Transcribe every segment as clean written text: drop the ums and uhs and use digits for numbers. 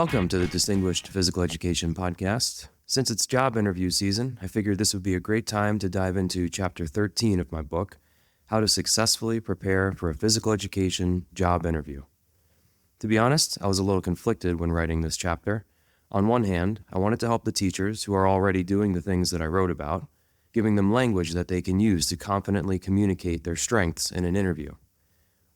Welcome to the Distinguished Physical Education Podcast. Since it's job interview season, I figured this would be a great time to dive into Chapter 13 of my book, How to Successfully Prepare for a Physical Education Job Interview. To be honest, I was a little conflicted when writing this chapter. On one hand, I wanted to help the teachers who are already doing the things that I wrote about, giving them language that they can use to confidently communicate their strengths in an interview.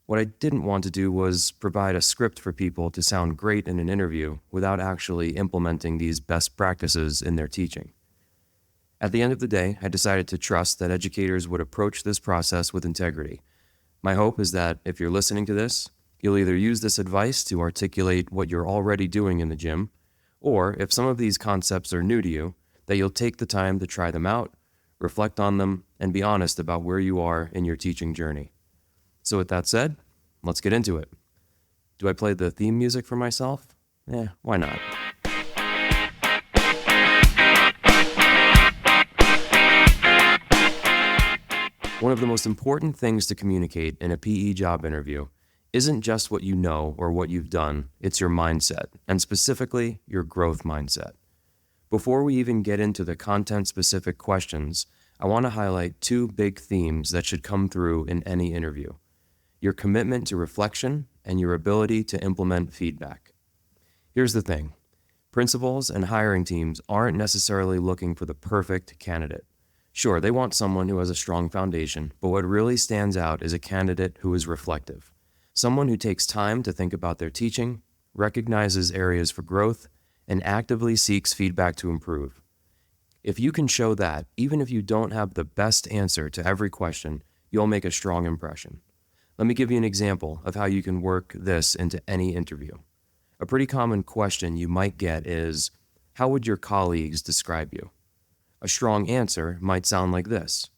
What I didn't want to do was provide a script for people to sound great in an interview without actually implementing these best practices in their teaching. At the end of the day, I decided to trust that educators would approach this process with integrity. My hope is that if you're listening to this, you'll either use this advice to articulate what you're already doing in the gym, or if some of these concepts are new to you, that you'll take the time to try them out, reflect on them, and be honest about where you are in your teaching journey. So with that said, let's get into it. Do I play the theme music for myself? Why not? One of the most important things to communicate in a PE job interview isn't just what you know or what you've done, it's your mindset, and specifically your growth mindset. Before we even get into the content-specific questions, I want to highlight two big themes that should come through in any interview: your commitment to reflection and your ability to implement feedback. Here's the thing: principals and hiring teams aren't necessarily looking for the perfect candidate. Sure, they want someone who has a strong foundation, but what really stands out is a candidate who is reflective. Someone who takes time to think about their teaching, recognizes areas for growth, and actively seeks feedback to improve. If you can show that, even if you don't have the best answer to every question, you'll make a strong impression. Let me give you an example of how you can work this into any interview. A pretty common question you might get is, how would your colleagues describe you? A strong answer might sound like this: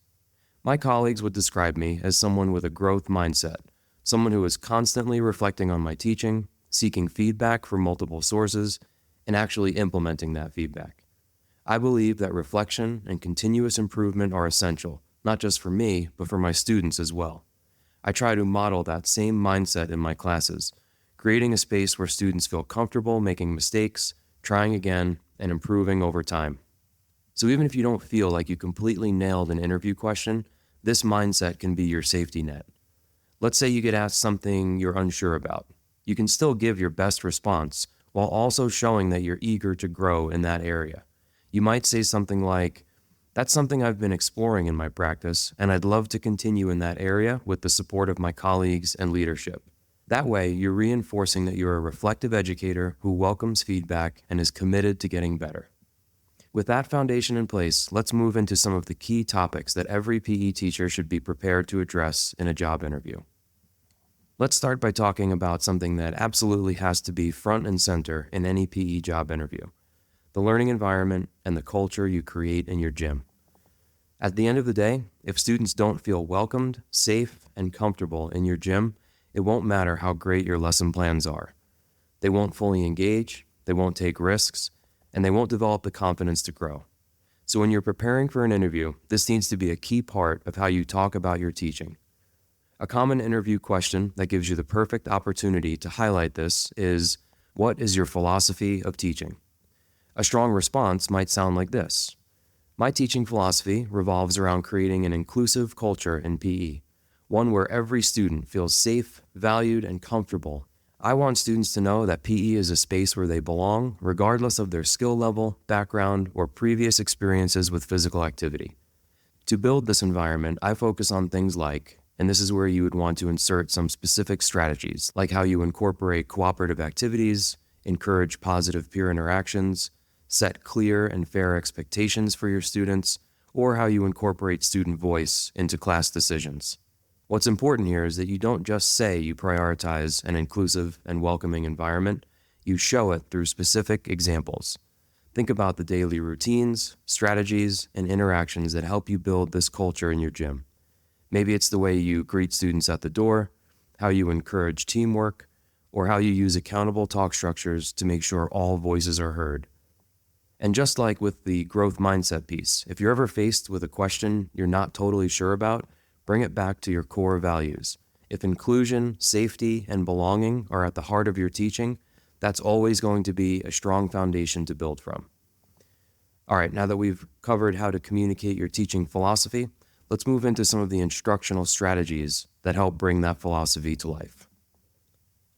my colleagues would describe me as someone with a growth mindset, someone who is constantly reflecting on my teaching, seeking feedback from multiple sources, and actually implementing that feedback. I believe that reflection and continuous improvement are essential, not just for me, but for my students as well. I try to model that same mindset in my classes, creating a space where students feel comfortable making mistakes, trying again, and improving over time. So even if you don't feel like you completely nailed an interview question, this mindset can be your safety net. Let's say you get asked something you're unsure about. You can still give your best response while also showing that you're eager to grow in that area. You might say something like, "That's something I've been exploring in my practice, and I'd love to continue in that area with the support of my colleagues and leadership." That way, you're reinforcing that you're a reflective educator who welcomes feedback and is committed to getting better. With that foundation in place, let's move into some of the key topics that every PE teacher should be prepared to address in a job interview. Let's start by talking about something that absolutely has to be front and center in any PE job interview: the learning environment and the culture you create in your gym. At the end of the day, if students don't feel welcomed, safe, and comfortable in your gym, it won't matter how great your lesson plans are. They won't fully engage, they won't take risks, and they won't develop the confidence to grow. So when you're preparing for an interview, this needs to be a key part of how you talk about your teaching. A common interview question that gives you the perfect opportunity to highlight this is, what is your philosophy of teaching? A strong response might sound like this: my teaching philosophy revolves around creating an inclusive culture in PE, one where every student feels safe, valued, and comfortable. I want students to know that PE is a space where they belong, regardless of their skill level, background, or previous experiences with physical activity. To build this environment, I focus on things like, and this is where you would want to insert some specific strategies, like how you incorporate cooperative activities, encourage positive peer interactions, set clear and fair expectations for your students, or how you incorporate student voice into class decisions. What's important here is that you don't just say you prioritize an inclusive and welcoming environment, you show it through specific examples. Think about the daily routines, strategies, and interactions that help you build this culture in your gym. Maybe it's the way you greet students at the door, how you encourage teamwork, or how you use accountable talk structures to make sure all voices are heard. And just like with the growth mindset piece, if you're ever faced with a question you're not totally sure about, bring it back to your core values. If inclusion, safety, and belonging are at the heart of your teaching, That's always going to be a strong foundation to build from. All right, now that we've covered how to communicate your teaching philosophy, let's move into some of the instructional strategies that help bring that philosophy to life.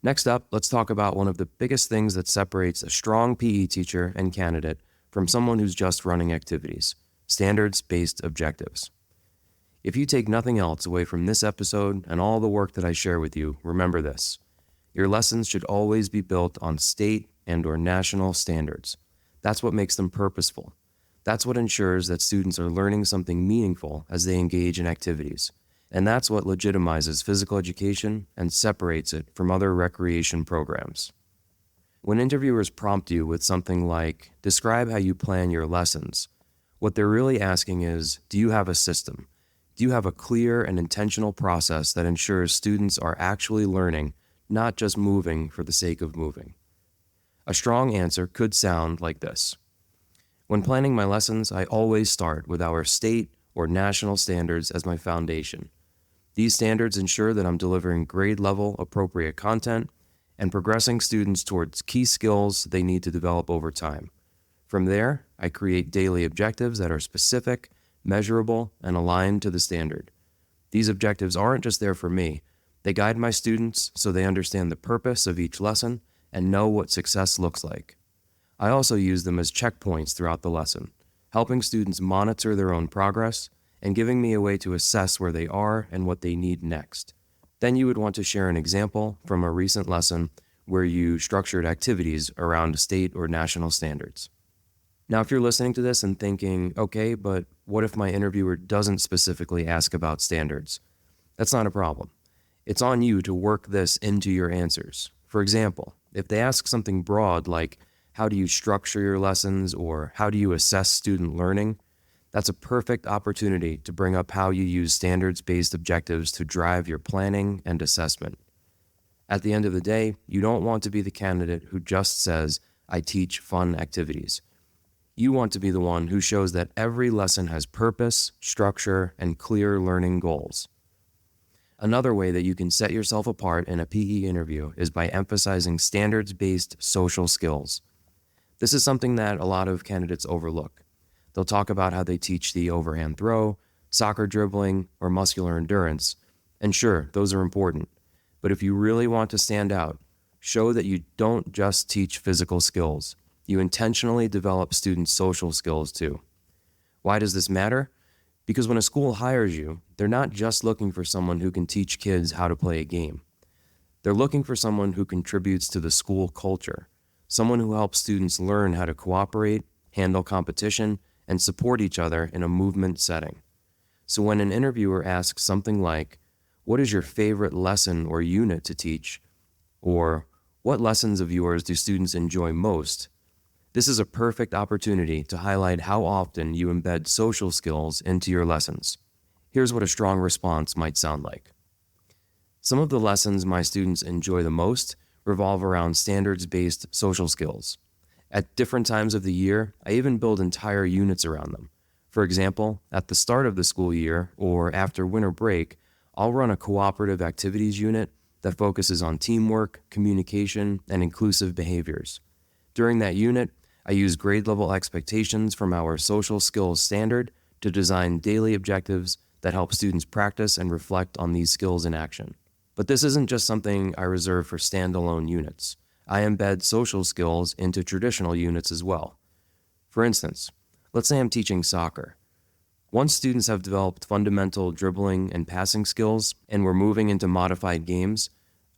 Next up, let's talk about one of the biggest things that separates a strong PE teacher and candidate from someone who's just running activities: standards-based objectives. If you take nothing else away from this episode and all the work that I share with you, remember this: your lessons should always be built on state and/or national standards. That's what makes them purposeful. That's what ensures that students are learning something meaningful as they engage in activities. And that's what legitimizes physical education and separates it from other recreation programs. When interviewers prompt you with something like, "Describe how you plan your lessons," what they're really asking is, do you have a system? Do you have a clear and intentional process that ensures students are actually learning, not just moving for the sake of moving? A strong answer could sound like this: when planning my lessons, I always start with our state or national standards as my foundation. These standards ensure that I'm delivering grade-level appropriate content and progressing students towards key skills they need to develop over time. From there, I create daily objectives that are specific, measurable, and aligned to the standard. These objectives aren't just there for me. They guide my students so they understand the purpose of each lesson and know what success looks like. I also use them as checkpoints throughout the lesson, helping students monitor their own progress and giving me a way to assess where they are and what they need next. Then you would want to share an example from a recent lesson where you structured activities around state or national standards. Now, if you're listening to this and thinking, okay, but what if my interviewer doesn't specifically ask about standards? That's not a problem. It's on you to work this into your answers. For example, if they ask something broad like, how do you structure your lessons, or how do you assess student learning? That's a perfect opportunity to bring up how you use standards-based objectives to drive your planning and assessment. At the end of the day, you don't want to be the candidate who just says, I teach fun activities. You want to be the one who shows that every lesson has purpose, structure, and clear learning goals. Another way that you can set yourself apart in a PE interview is by emphasizing standards-based social skills. This is something that a lot of candidates overlook. They'll talk about how they teach the overhand throw, soccer dribbling, or muscular endurance. And sure, those are important. But if you really want to stand out, show that you don't just teach physical skills. You intentionally develop students' social skills too. Why does this matter? Because when a school hires you, they're not just looking for someone who can teach kids how to play a game. They're looking for someone who contributes to the school culture, someone who helps students learn how to cooperate, handle competition, and support each other in a movement setting. So when an interviewer asks something like, what is your favorite lesson or unit to teach? Or what lessons of yours do students enjoy most? This is a perfect opportunity to highlight how often you embed social skills into your lessons. Here's what a strong response might sound like. Some of the lessons my students enjoy the most revolve around standards-based social skills. At different times of the year, I even build entire units around them. For example, at the start of the school year or after winter break, I'll run a cooperative activities unit that focuses on teamwork, communication, and inclusive behaviors. During that unit, I use grade-level expectations from our social skills standard to design daily objectives that help students practice and reflect on these skills in action. But this isn't just something I reserve for standalone units. I embed social skills into traditional units as well. For instance, let's say I'm teaching soccer. Once students have developed fundamental dribbling and passing skills and we're moving into modified games,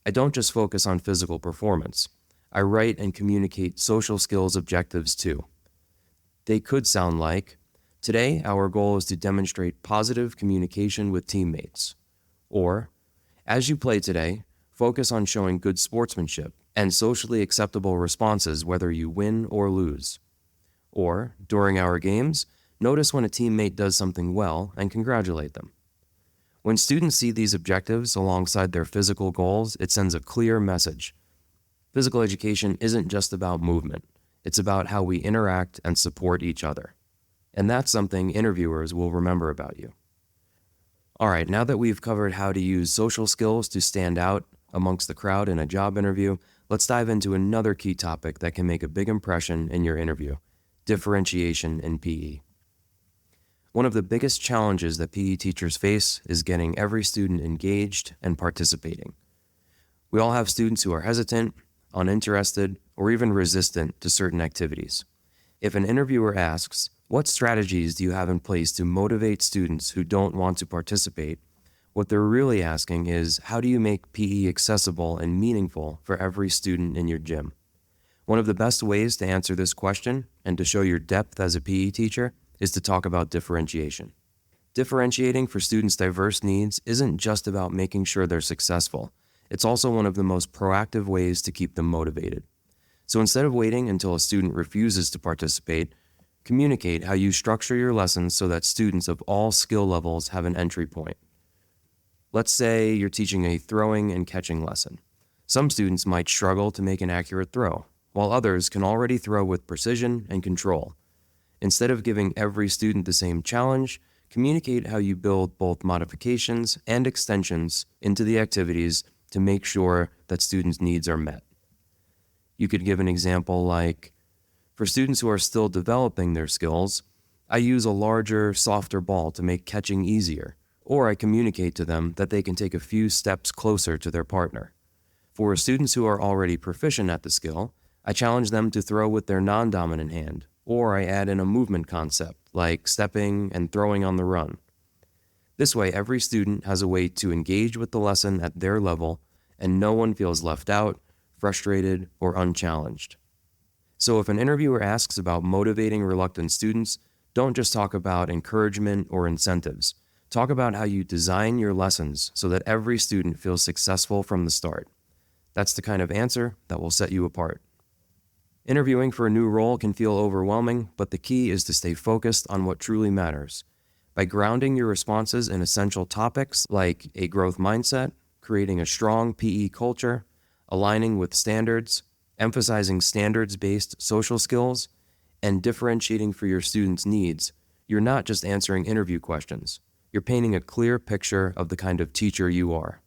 I don't just focus on physical performance. I write and communicate social skills objectives too. They could sound like, today our goal is to demonstrate positive communication with teammates. Or, as you play today, focus on showing good sportsmanship and socially acceptable responses whether you win or lose. Or, during our games, notice when a teammate does something well and congratulate them. When students see these objectives alongside their physical goals, it sends a clear message. Physical education isn't just about movement. It's about how we interact and support each other. And that's something interviewers will remember about you. All right, now that we've covered how to use social skills to stand out amongst the crowd in a job interview, let's dive into another key topic that can make a big impression in your interview: differentiation in PE. One of the biggest challenges that PE teachers face is getting every student engaged and participating. We all have students who are hesitant, uninterested, or even resistant to certain activities. If an interviewer asks, "What strategies do you have in place to motivate students who don't want to participate?" what they're really asking is, how do you make PE accessible and meaningful for every student in your gym? One of the best ways to answer this question and to show your depth as a PE teacher is to talk about differentiation. Differentiating for students' diverse needs isn't just about making sure they're successful. It's also one of the most proactive ways to keep them motivated. So instead of waiting until a student refuses to participate, communicate how you structure your lessons so that students of all skill levels have an entry point. Let's say you're teaching a throwing and catching lesson. Some students might struggle to make an accurate throw, while others can already throw with precision and control. Instead of giving every student the same challenge, communicate how you build both modifications and extensions into the activities to make sure that students' needs are met. You could give an example like, for students who are still developing their skills, I use a larger, softer ball to make catching easier, or I communicate to them that they can take a few steps closer to their partner. For students who are already proficient at the skill, I challenge them to throw with their non-dominant hand, or I add in a movement concept like stepping and throwing on the run. This way, every student has a way to engage with the lesson at their level, and no one feels left out, frustrated, or unchallenged. So if an interviewer asks about motivating reluctant students, don't just talk about encouragement or incentives. Talk about how you design your lessons so that every student feels successful from the start. That's the kind of answer that will set you apart. Interviewing for a new role can feel overwhelming, but the key is to stay focused on what truly matters. By grounding your responses in essential topics like a growth mindset, creating a strong PE culture, aligning with standards, emphasizing standards-based social skills, and differentiating for your students' needs, you're not just answering interview questions. You're painting a clear picture of the kind of teacher you are.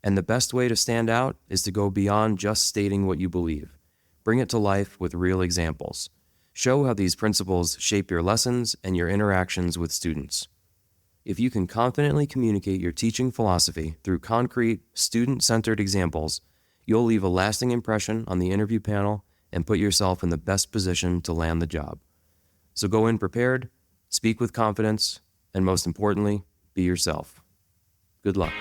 And the best way to stand out is to go beyond just stating what you believe. Bring it to life with real examples. Show how these principles shape your lessons and your interactions with students. If you can confidently communicate your teaching philosophy through concrete, student-centered examples, you'll leave a lasting impression on the interview panel and put yourself in the best position to land the job. So go in prepared, speak with confidence, and most importantly, be yourself. Good luck.